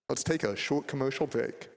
Let's take a short commercial break.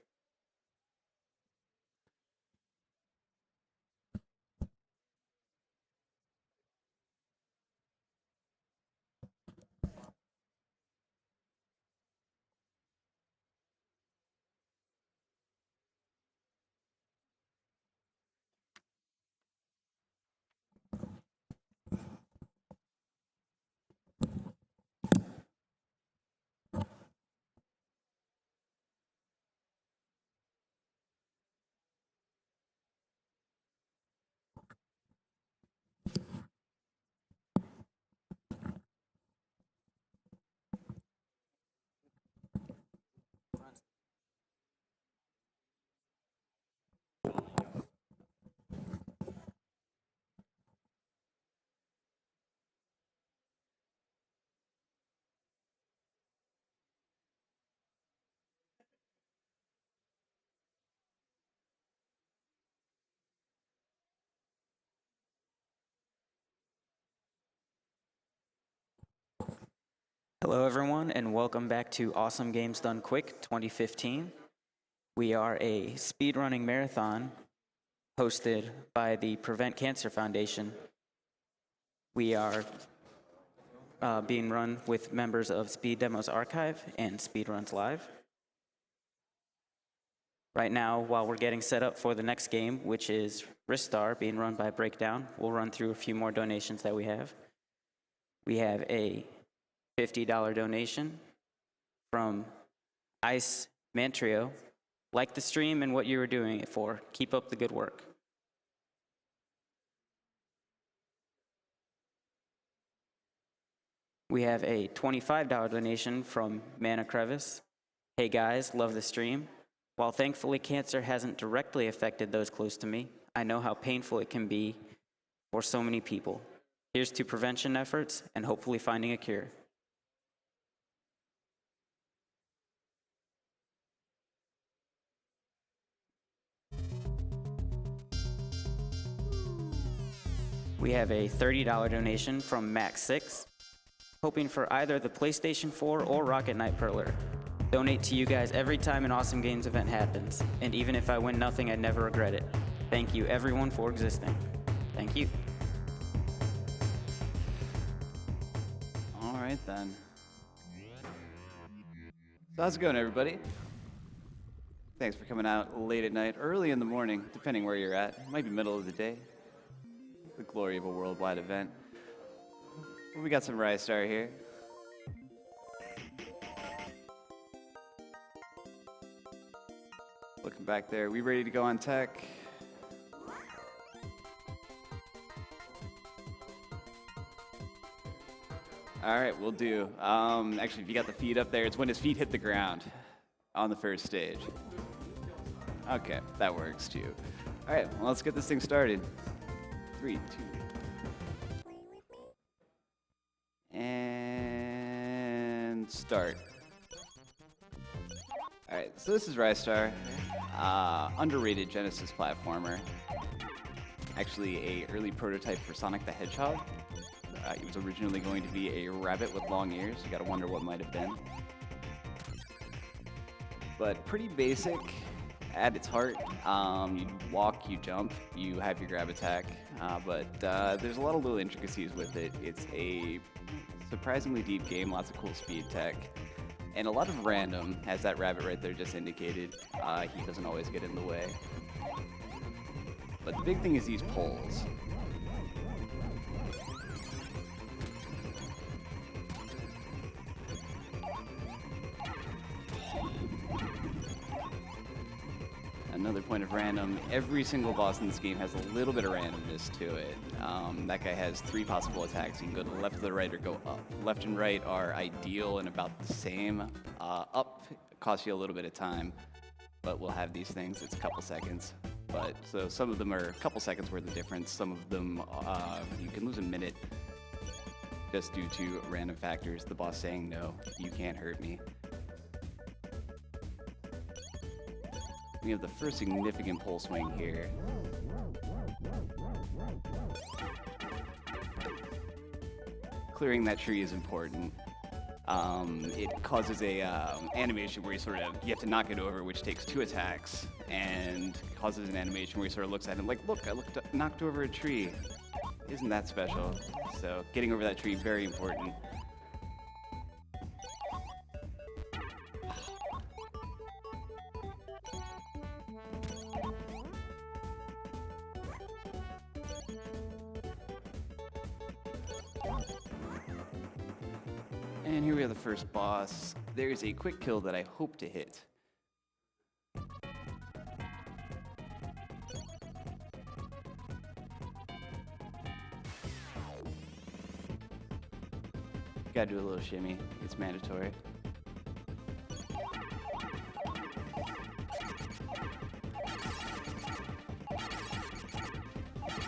Hello everyone and welcome back to Awesome Games Done Quick 2015. We are a speedrunning marathon hosted by the Prevent Cancer Foundation. We are being run with members of Speed Demos Archive and Speedruns Live. Right now, while we're getting set up for the next game, which is Ristar, being run by Breakdown, we'll run through a few more donations that we have. We have a $50 donation from Ice Mantrio. Like the stream and what you were doing it for. Keep up the good work. We have a $25 donation from Mana Crevice. Hey guys, love the stream. While thankfully cancer hasn't directly affected those close to me, I know how painful it can be for so many people. Here's to prevention efforts and hopefully finding a cure. We have a $30 donation from Max6, hoping for either the PlayStation 4 or Rocket Knight Perler. Donate to you guys every time an Awesome Games event happens, and even if I win nothing, I'd never regret it. Thank you everyone for existing. Thank you. All right then. So how's it going, everybody? Thanks for coming out late at night, early in the morning, depending where you're at. It might be middle of the day. The glory of a worldwide event. Well, we got some Ristar here. Looking back there, we ready to go on tech? All right, we'll do. Actually, if you got the feet up there, it's when his feet hit the ground on the first stage. Okay, that works too. All right, well, let's get this thing started. 3, 2, and start. All right, so this is Ristar, underrated Genesis platformer. Actually, a early prototype for Sonic the Hedgehog. He was originally going to be a rabbit with long ears. You gotta wonder what might have been. But pretty basic at its heart. You walk, you jump, you have your grab attack, but there's a lot of little intricacies with it. It's a surprisingly deep game, lots of cool speed tech, and a lot of random, as that rabbit right there just indicated. He doesn't always get in the way. But the big thing is these poles. Another point of random, every single boss in this game has a little bit of randomness to it. That guy has 3 possible attacks. You can go to the left or the right or go up. Left and right are ideal and about the same. Up costs you a little bit of time, but we'll have these things, it's a couple seconds. But so some of them are a couple seconds worth of difference. Some of them you can lose a minute just due to random factors. The boss saying, no, you can't hurt me. We have the first significant pole swing here. Clearing that tree is important. It causes a animation where you have to knock it over, which takes 2 attacks, and causes an animation where he sort of looks at him like, look, knocked over a tree. Isn't that special? So getting over that tree, very important. And here we have the first boss. There's a quick kill that I hope to hit. Gotta do a little shimmy. It's mandatory.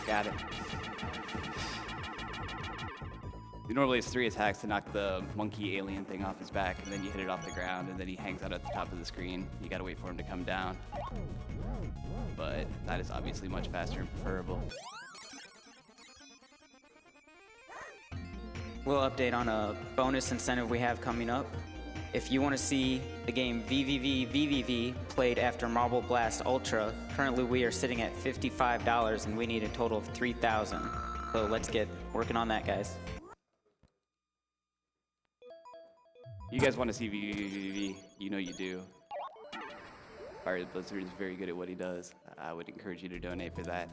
Got it. Normally it's 3 attacks to knock the monkey alien thing off his back, and then you hit it off the ground, and then he hangs out at the top of the screen. You gotta wait for him to come down. But that is obviously much faster and preferable. We'll update on a bonus incentive we have coming up. If you want to see the game VVV played after Marble Blast Ultra, currently we are sitting at $55 and we need a total of $3,000. So let's get working on that, guys. You guys want to see VVV? You know you do. Fire Blizzard is very good at what he does. I would encourage you to donate for that.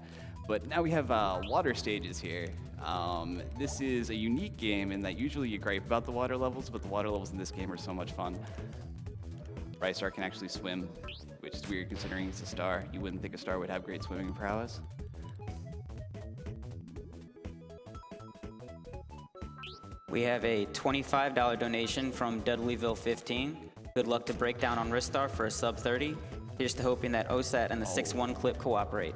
But now we have water stages here. This is a unique game in that usually you gripe about the water levels, but the water levels in this game are so much fun. Ristar can actually swim, which is weird considering he's a star. You wouldn't think a star would have great swimming prowess. We have a $25 donation from Dudleyville15. Good luck to Breakdown on Ristar for a sub 30. Here's to hoping that OSAT and the 6-1 clip cooperate.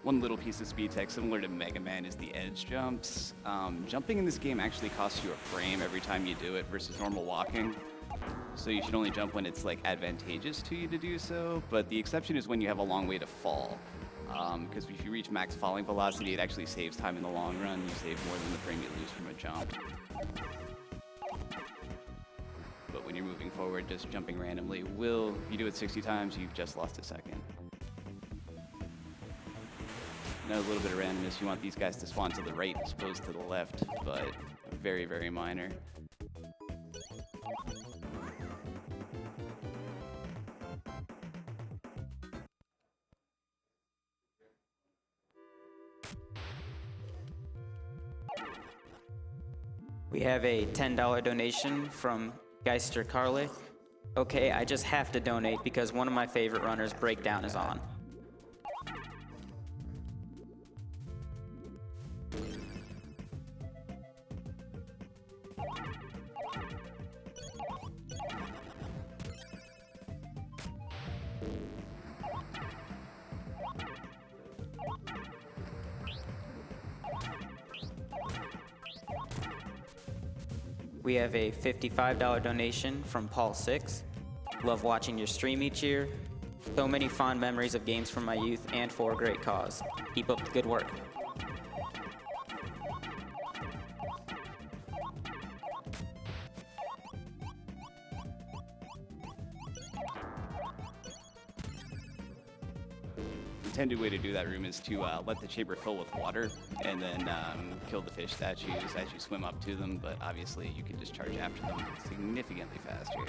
One little piece of speed tech similar to Mega Man is the edge jumps. Jumping in this game actually costs you a frame every time you do it versus normal walking. So you should only jump when it's like advantageous to you to do so, but the exception is when you have a long way to fall. Because if you reach max falling velocity, it actually saves time in the long run. You save more than the frame you lose from a jump. But when you're moving forward, just jumping randomly will, if you do it 60 times, you've just lost a second. Now a little bit of randomness, you want these guys to spawn to the right as opposed to the left, but very, very minor. We have a $10 donation from Geister Carly. Okay, I just have to donate because one of my favorite runners, Breakdown, is on. We have a $55 donation from Paul6. Love watching your stream each year. So many fond memories of games from my youth and for a great cause. Keep up the good work. The intended way to do that room is to let the chamber fill with water and then kill the fish statues as you swim up to them, but obviously you can just charge after them significantly faster.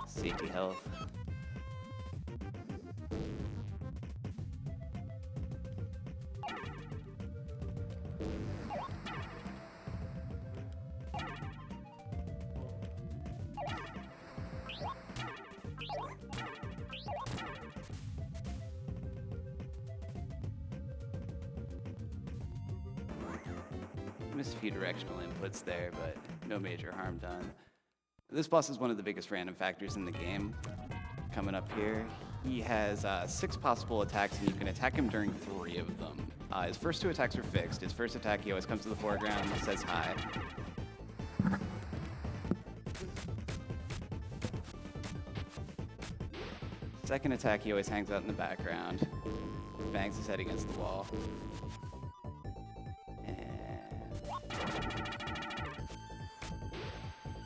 Safety health. Missed a few directional inputs there, but no major harm done. This boss is one of the biggest random factors in the game. Coming up here, he has 6 possible attacks, and you can attack him during 3 of them. His first 2 attacks are fixed. His first attack, he always comes to the foreground and says hi. Second attack, he always hangs out in the background, bangs his head against the wall.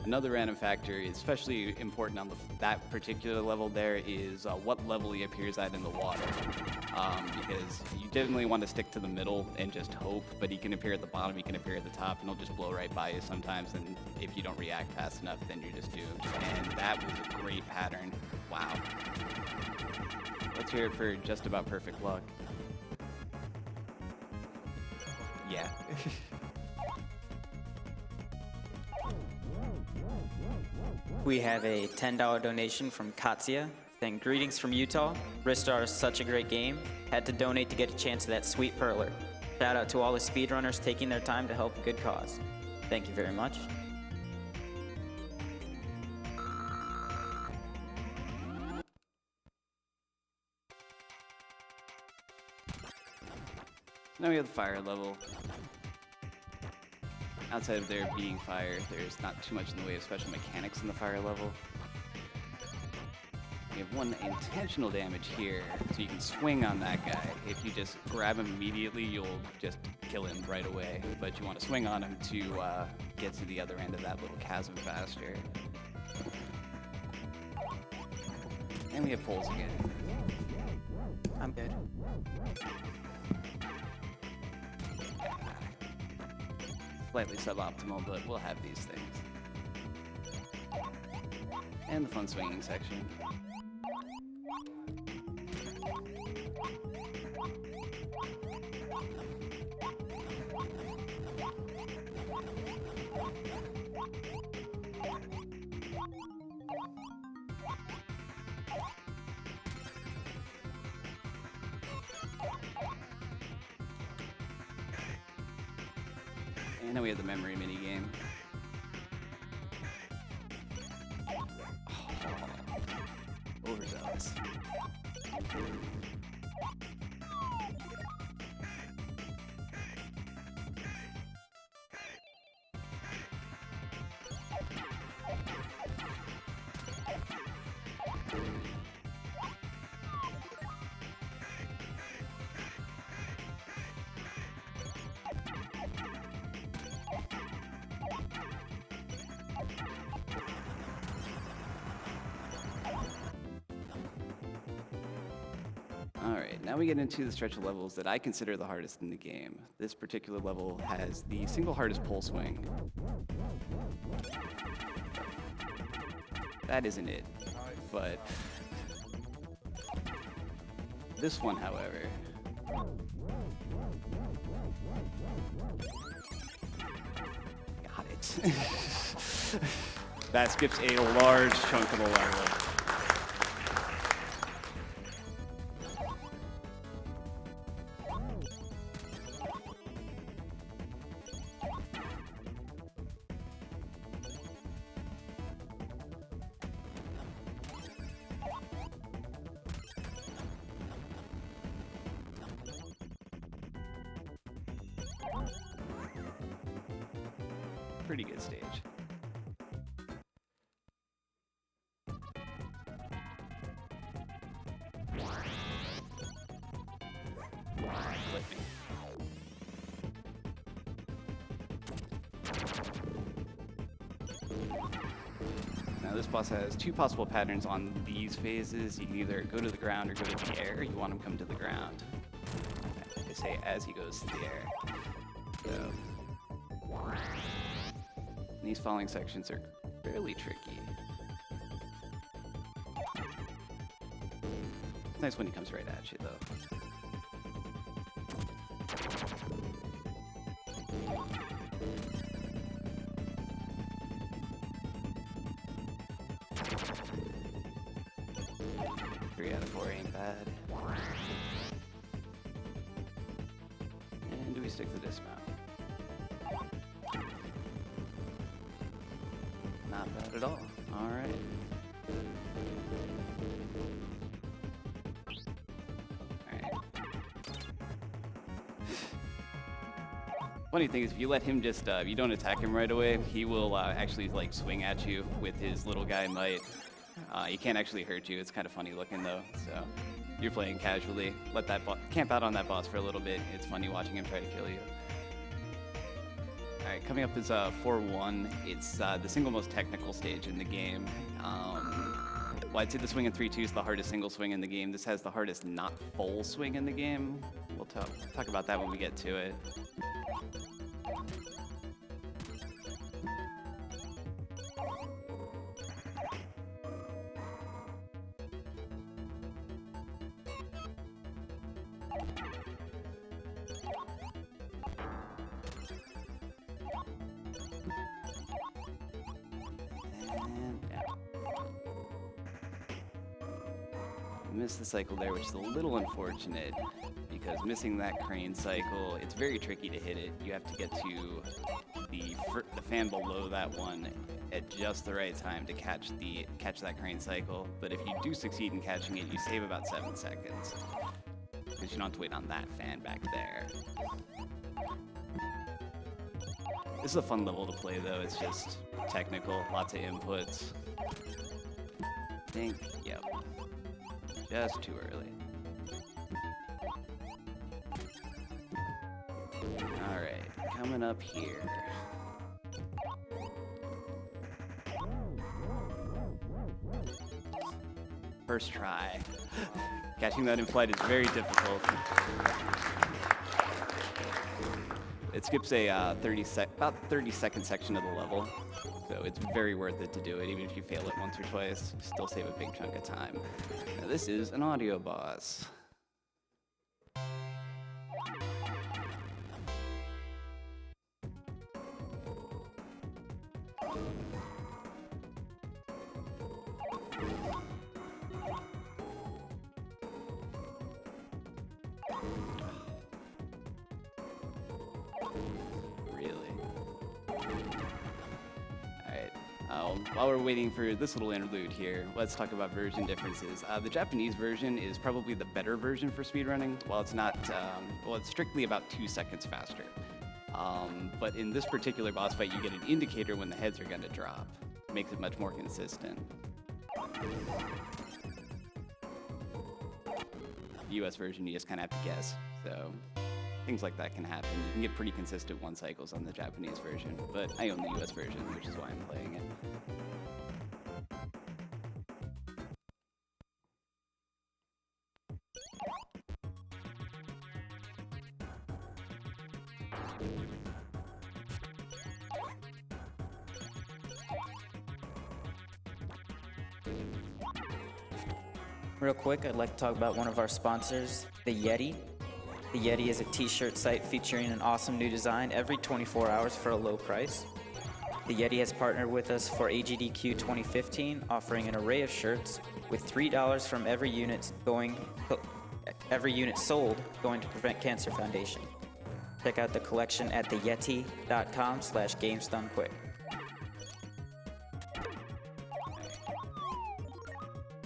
Another random factor, especially important on that particular level there, is what level he appears at in the water. Because you definitely want to stick to the middle and just hope, but he can appear at the bottom, he can appear at the top, and he'll just blow right by you sometimes, and if you don't react fast enough, then you're just doomed. And that was a great pattern. Wow. Let's hear it for just about perfect luck. Yeah. We have a $10 donation from Katsia saying, "Greetings from Utah. Ristar is such a great game. Had to donate to get a chance at that sweet perler. Shout out to all the speedrunners taking their time to help a good cause." Thank you very much. Now we have the fire level. Outside of there being fire, there's not too much in the way of special mechanics in the fire level. We have 1 intentional damage here, so you can swing on that guy. If you just grab him immediately, you'll just kill him right away. But you want to swing on him to get to the other end of that little chasm faster. And we have poles again. I'm good. Slightly suboptimal, but we'll have these things. And the fun swinging section. And then we have the memory minigame. Oh, overzealous. Alright, now we get into the stretch of levels that I consider the hardest in the game. This particular level has the single hardest pole swing. That isn't it, but this one, however, got it. That skips a large chunk of the level. Pretty good stage. Flip me. Now this boss has 2 possible patterns on these phases. You can either go to the ground or go to the air. You want him to come to the ground. They say as he goes to the air. So these following sections are fairly tricky. It's nice when he comes right at you, though. Three out of 4 ain't bad. And do we stick the dismount? Not bad at all. All right. All right. Funny thing is, if you let him just, if you don't attack him right away, he will actually like swing at you with his little guy might. He can't actually hurt you. It's kind of funny looking though. So you're playing casually. Let that camp out on that boss for a little bit. It's funny watching him try to kill you. All right, coming up is 4-1. It's the single most technical stage in the game. Well, I'd say the swing in 3-2 is the hardest single swing in the game. This has the hardest not full swing in the game. We'll talk about that when we get to it. Missed the cycle there, which is a little unfortunate because missing that crane cycle, it's very tricky to hit it. You have to get to the fan below that one at just the right time to catch that crane cycle. But if you do succeed in catching it, you save about 7 seconds because you don't have to wait on that fan back there. This is a fun level to play though. It's just technical, lots of inputs. I think, yep. Just too early. Alright, coming up here. First try. Catching that in flight is very difficult. It skips a about 30-second section of the level. So it's very worth it to do it, even if you fail it once or twice. You still save a big chunk of time. Now this is an audio boss. While we're waiting for this little interlude here, let's talk about version differences. The Japanese version is probably the better version for speedrunning. While it's not, it's strictly about 2 seconds faster. But in this particular boss fight, you get an indicator when the heads are going to drop. Makes it much more consistent. The US version, you just kind of have to guess. So things like that can happen. You can get pretty consistent 1 cycles on the Japanese version, but I own the US version, which is why I'm playing it. Real quick, I'd like to talk about one of our sponsors, the Yeti. The Yeti is a t-shirt site featuring an awesome new design every 24 hours for a low price. The Yeti has partnered with us for AGDQ2015, offering an array of shirts with $3 from every unit sold going to Prevent Cancer Foundation. Check out the collection at theyeti.com/gamesdonequick.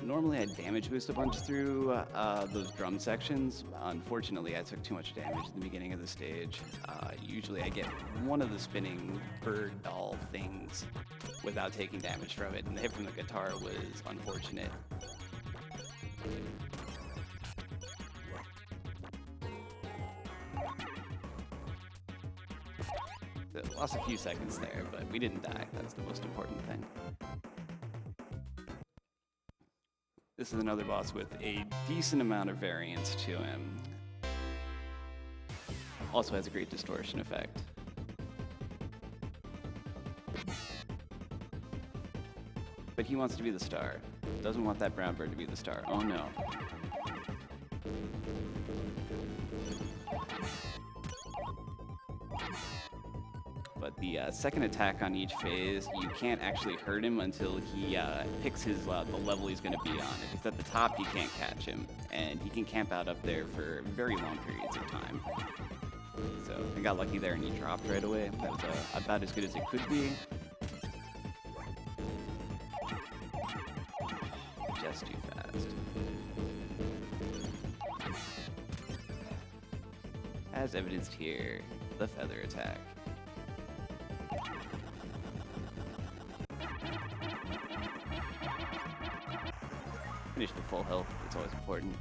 Normally I'd damage boost a bunch through those drum sections. Unfortunately, I took too much damage in the beginning of the stage. Usually I get one of the spinning bird doll things without taking damage from it, and the hit from the guitar was unfortunate. So, lost a few seconds there, but we didn't die. That's the most important thing. This is another boss with a decent amount of variance to him. Also has a great distortion effect. But he wants to be the star. Doesn't want that brown bird to be the star. Oh no. But the second attack on each phase, you can't actually hurt him until he picks the level he's going to be on. If he's at the top, you can't catch him, and he can camp out up there for very long periods of time. So I got lucky there and he dropped right away. That was about as good as it could be. Just too fast. As evidenced here, the feather attack. Finish with full health, it's always important.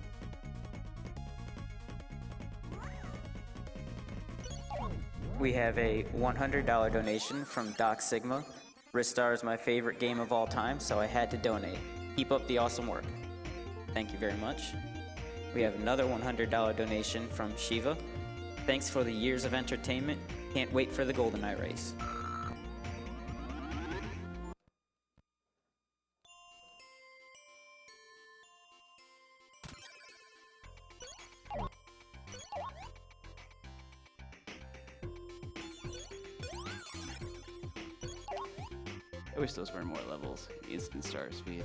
We have a $100 donation from Doc Sigma. Ristar is my favorite game of all time, so I had to donate. Keep up the awesome work. Thank you very much. We have another $100 donation from Shiva. Thanks for the years of entertainment. Can't wait for the GoldenEye race. I wish those were more levels. Instant star speed.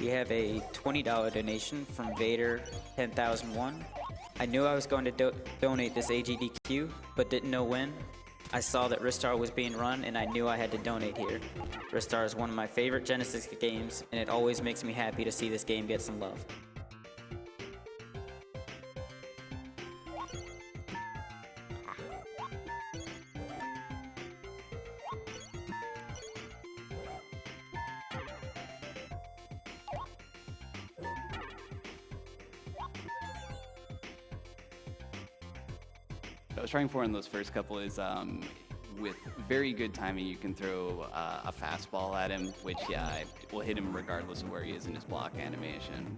We have a $20 donation from Vader 10,001. I knew I was going to donate this AGDQ, but didn't know when. I saw that Ristar was being run, and I knew I had to donate here. Ristar is one of my favorite Genesis games, and it always makes me happy to see this game get some love. What I was trying for in those first couple is with very good timing, you can throw a fastball at him, which will hit him regardless of where he is in his block animation.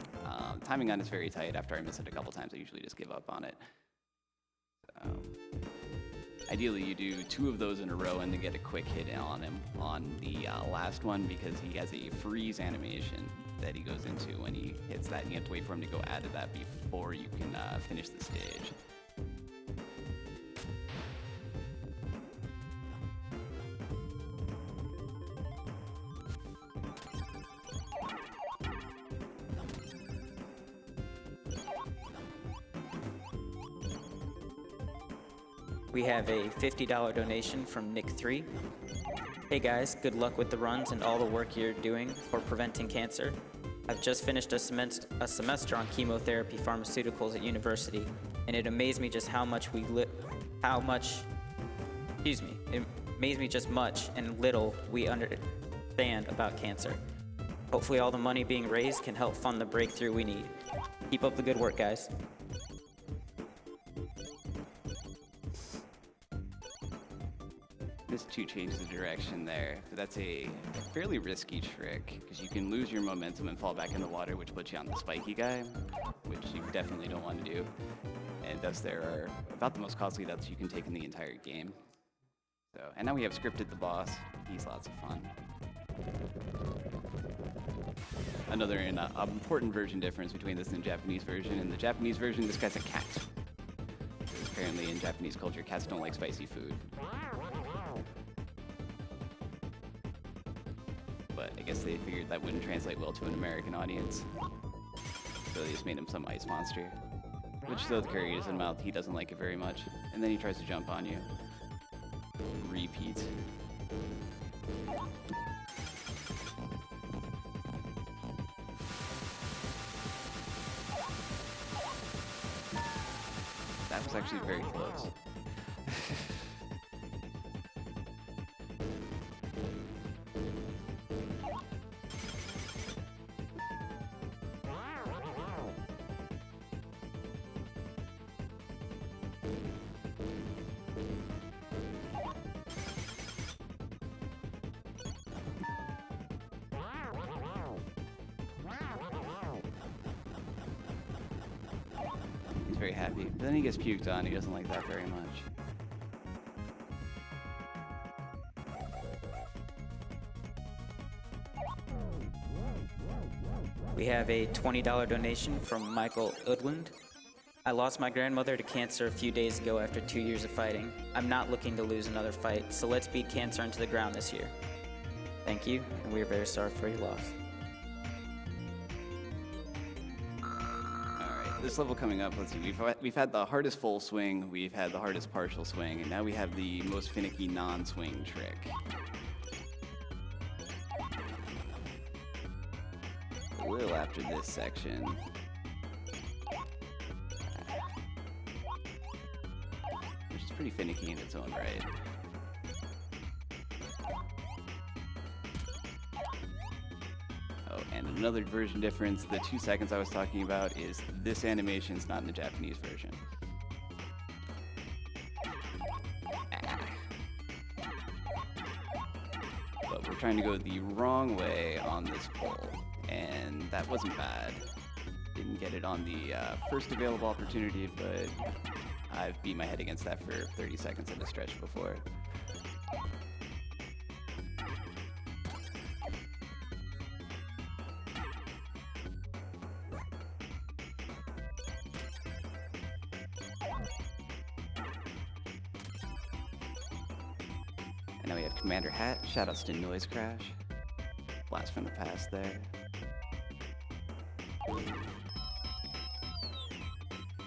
Timing on is very tight. After I miss it a couple times, I usually just give up on it. So, ideally, you do 2 of those in a row and then get a quick hit on him on the last one, because he has a freeze animation that he goes into when he hits that, and you have to wait for him to go out of that before you can finish the stage. We have a $50 donation from Nick3. Hey guys, good luck with the runs and all the work you're doing for preventing cancer. I've just finished a semester on chemotherapy pharmaceuticals at university, and it amazed me just much and little we understand about cancer. Hopefully all the money being raised can help fund the breakthrough we need. Keep up the good work, guys. This 2 changed the direction there, but that's a fairly risky trick, because you can lose your momentum and fall back in the water, which puts you on the spiky guy, which you definitely don't want to do. And thus there are about the most costly deaths you can take in the entire game. So, and now we have scripted the boss. He's lots of fun. Another important version difference between this and the Japanese version. In the Japanese version, this guy's a cat. Apparently in Japanese culture, cats don't like spicy food. But I guess they figured that wouldn't translate well to an American audience. So they just made him some ice monster. Which, though the curry is in mouth, he doesn't like it very much. And then he tries to jump on you. Repeat. That was actually very close. He's very happy. But then he gets puked on. He doesn't like that very much. We have a $20 donation from Michael Udland. I lost my grandmother to cancer a few days ago after 2 years of fighting. I'm not looking to lose another fight, so let's beat cancer into the ground this year. Thank you, and we are very sorry for your loss. Alright, this level coming up, let's see, we've had the hardest full swing, we've had the hardest partial swing, and now we have the most finicky non-swing trick. A little after this section. Which is pretty finicky in its own right. Oh, and another version difference, the 2 seconds I was talking about is this animation's not in the Japanese version. But we're trying to go the wrong way on this pole, and that wasn't bad. Didn't get it on the first available opportunity, but I've beat my head against that for 30 seconds at a stretch before. And now we have Commander Hat. Shoutouts to Noise Crash. Blast from the past there.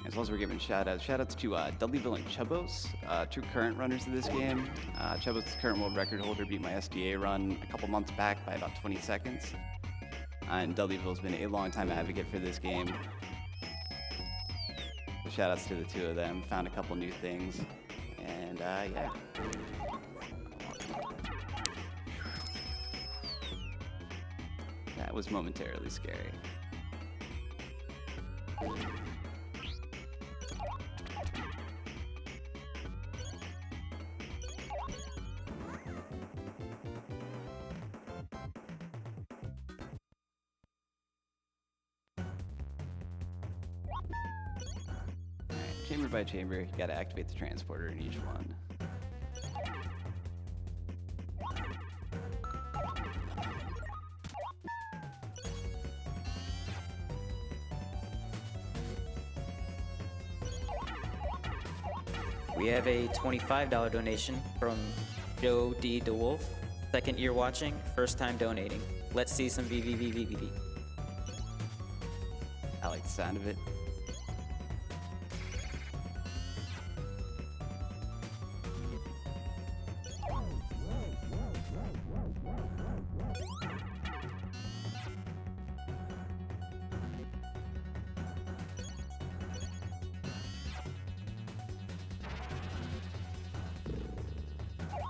As well as we're giving shoutouts to Dudleyville and Chubos, two current runners of this game. Chubos is the current world record holder, beat my SDA run a couple months back by about 20 seconds. And Dudleyville's been a long time advocate for this game. So shoutouts to the two of them. Found a couple new things. And yeah. That was momentarily scary. Chamber by chamber, you gotta activate the transporter in each one. We have a $25 donation from Joe D. DeWolf. Second year watching, first time donating. Let's see some VVVVVV. I like the sound of it.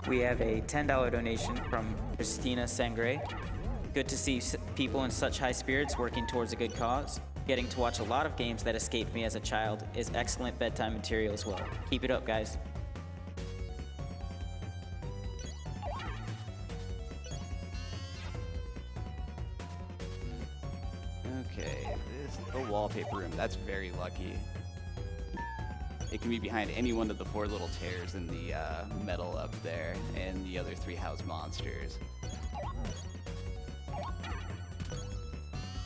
We have a $10 donation from Christina Sangre. Good to see people in such high spirits working towards a good cause. Getting to watch a lot of games that escaped me as a child is excellent bedtime material as well. Keep it up, guys. Okay, the wallpaper room, that's very lucky. It can be behind any one of the 4 little tears in the metal up there, and the other 3 house monsters.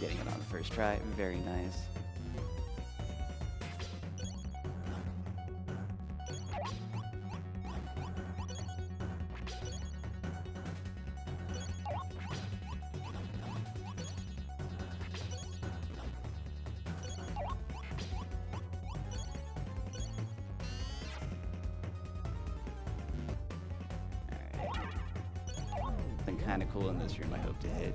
Getting it on the first try, very nice. Something kind of cool in this room I hope to hit.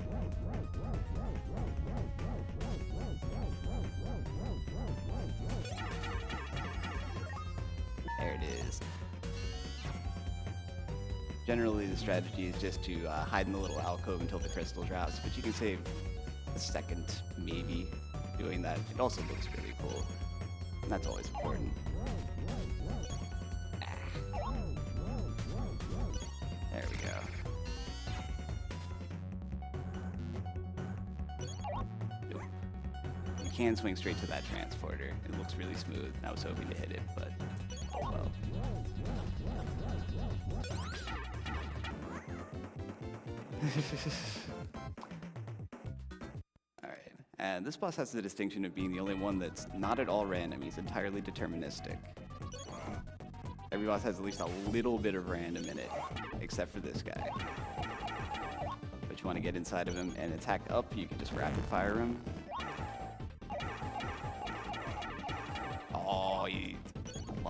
There it is. Generally the strategy is just to hide in the little alcove until the crystal drops, but you can save a second, maybe, doing that. It also looks really cool, and that's always important. There we go. You can swing straight to that transporter. It looks really smooth. I was hoping to hit it, but oh well. Alright, and this boss has the distinction of being the only one that's not at all random. He's entirely deterministic. Every boss has at least a little bit of random in it, except for this guy. But you want to get inside of him and attack up, you can just rapid fire him.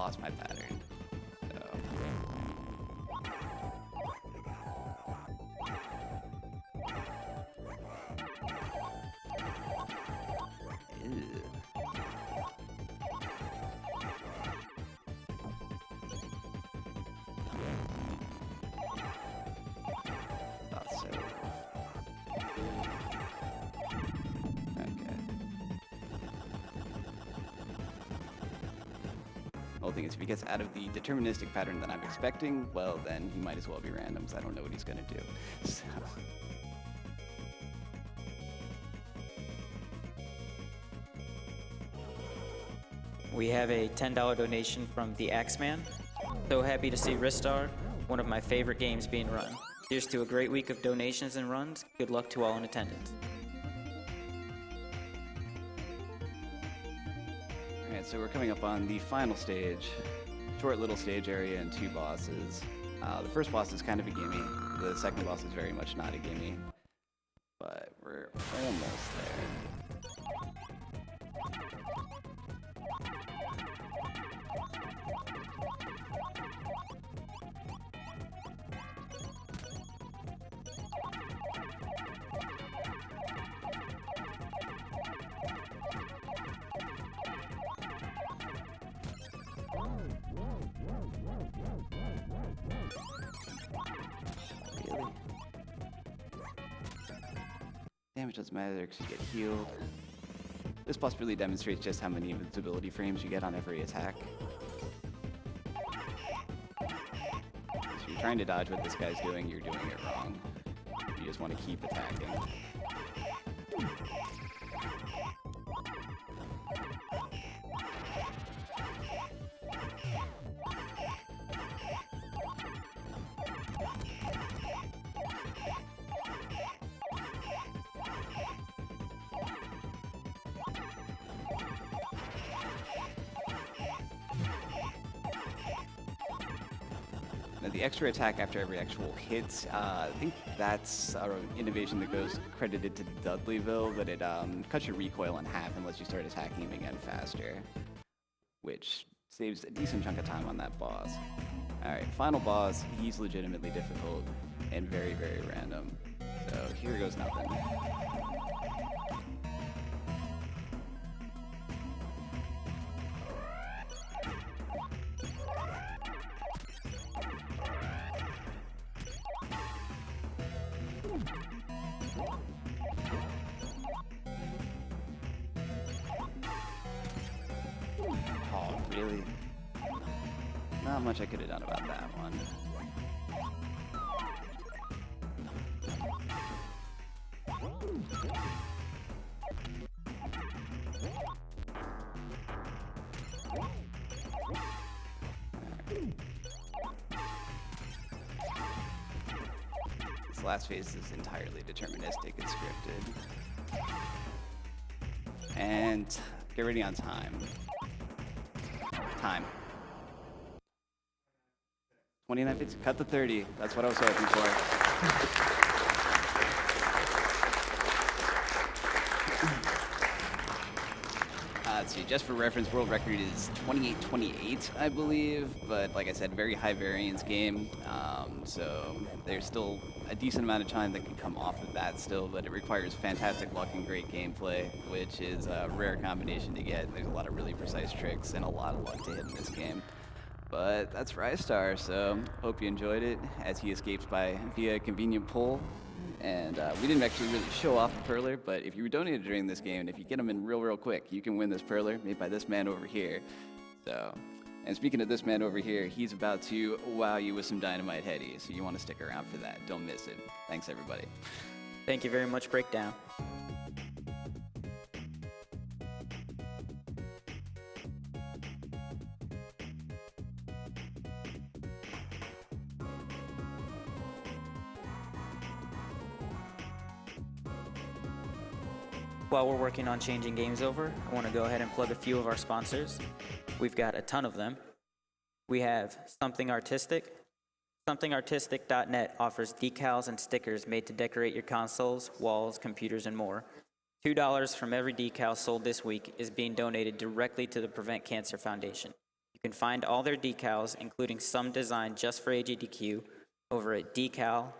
lost my pattern. So. Ew. Thought so. Okay. Whole thing is, if he gets out of the deterministic pattern that I'm expecting, well, then he might as well be random, because I don't know what he's going to do. So. We have a $10 donation from the Axeman. So happy to see Ristar, one of my favorite games, being run. Here's to a great week of donations and runs. Good luck to all in attendance. Alright, so we're coming up on the final stage. Short little stage area and 2 bosses. The first boss is kind of a gimme. The second boss is very much not a gimme. But we're almost there. Really? Damage doesn't matter because you get healed. This boss really demonstrates just how many invincibility frames you get on every attack. So you're trying to dodge what this guy's doing, you're doing it wrong. You just want to keep attacking. Now, the extra attack after every actual hit, I think that's an innovation that goes credited to Dudleyville, but it cuts your recoil in half and lets you start attacking him again faster, which saves a decent chunk of time on that boss. Alright, final boss, he's legitimately difficult and very, very random. So here goes nothing. Oh, really? Not much I could have done about that one. This last phase is entirely deterministic, it's scripted. And get ready on time. Time. 29 bits, cut the 30. That's what I was hoping for. Let's see, just for reference, world record is 28-28, I believe. But like I said, very high variance game. So there's still a decent amount of time that can come off of that still, but it requires fantastic luck and great gameplay, which is a rare combination to get. There's a lot of really precise tricks and a lot of luck to hit in this game. But that's Ristar, so hope you enjoyed it as he escapes via a convenient pull. And we didn't actually really show off the perler, but if you donated during this game, and if you get them in real quick, you can win this perler made by this man over here. So, and speaking of this man over here, he's about to wow you with some dynamite headies, so you want to stick around for that. Don't miss it. Thanks, everybody. Thank you very much, Breakdown. While we're working on changing games over, I want to go ahead and plug a few of our sponsors. We've got a ton of them. We have Something Artistic. SomethingArtistic.net offers decals and stickers made to decorate your consoles, walls, computers, and more. $2 from every decal sold this week is being donated directly to the Prevent Cancer Foundation. You can find all their decals, including some designed just for AGDQ, over at decal.ly.